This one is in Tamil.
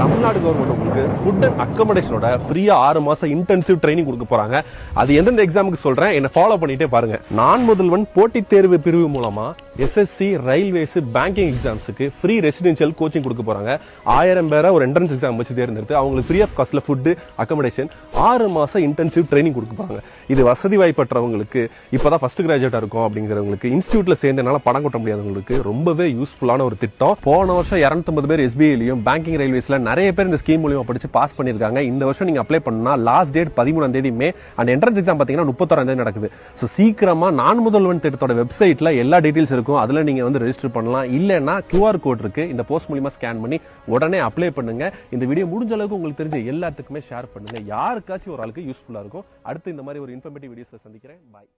தமிழ்நாடு கவர்மெண்ட் உங்களுக்கு ஃபுட் அண்ட் அக்கமடேஷனோட ஃப்ரீயா 6 மாசம் இன்டென்சிவ் ட்ரைனிங் கொடுக்க போறாங்க. அது எந்தெந்த எக்ஸாமுக்கு சொல்றேன், என்ன ஃபாலோ பண்ணிட்டே பாருங்க. நான் முதல்வன் போட்டித் தேர்வு பிரிவு மூலமா எஸ்எஸ்சி, ரயில்வேஸ், பேங்கிங் எக்ஸாம்ஸுக்கு ஃப்ரீ ரெசிடென்ஷியல் கோச்சிங் கொடுக்க போறாங்க. 1000 பேரை ஒரு என்ட்ரன்ஸ் எக்ஸாம் வச்சு தேர்ந்தெடுத்து அவங்களுக்கு ஃப்ரீ ஆஃப் காஸ்ட்ல ஃபுட், அக்கமடேஷன் 6 மாசம் இன்டென்சிவ் ட்ரைனிங் கொடுக்க போறாங்க. இது வசதி வாய்ப்பற்றவங்களுக்கு, இப்பதான் ஃபர்ஸ்ட் கிராஜுவேட்டா இருக்கும் அப்படிங்கிறவங்களுக்கு, இன்ஸ்டியூட்ல சேர்ந்தனால பணம் கொட்ட முடியாதவங்களுக்கு ரொம்பவே யூஸ்ஃபுல்லான ஒரு திட்டம். போன வருஷம் 250 பேர் எஸ்பிஐலயும் பேங்கிங் ரயில்வேஸ்ல நிறைய பேர் இந்த ஸ்கீம் மூலமா படிச்சு பாஸ் பண்ணிருக்காங்க. இந்த வருஷம் நீங்க அப்ளை பண்ணா லாஸ்ட் டேட் 13ஆம் தேதி மே. அந்த என்ட்ரன்ஸ் எக்ஸாம் பாத்தீங்கன்னா 31ஆம் தேதி நடக்குது. சோ சீக்கிரமா நான் முதல்வன் திட்டத்தோட வெப்சைட்ல எல்லா டீடைல்ஸ் இருக்கும். அதுல நீங்க வந்து ரெஜிஸ்டர் பண்ணலாம். இல்லன்னா QR கோட் இருக்கு, இந்த போஸ்ட் மூலமா ஸ்கேன் பண்ணி உடனே அப்ளை பண்ணுங்க. இந்த வீடியோ முடிஞ்ச அளவுக்கு உங்களுக்கு தெரிஞ்ச எல்லாத்துக்குமே ஷேர் பண்ணுங்க. யாருக்காச்சும் ஒரு ஆளுக்கு யூஸ்ஃபுல்லா இருக்கும். அடுத்து இந்த மாதிரி ஒரு இன்ஃபர்மேட்டிவ் வீடியோஸ்ல சந்திக்கிறேன். பாய்.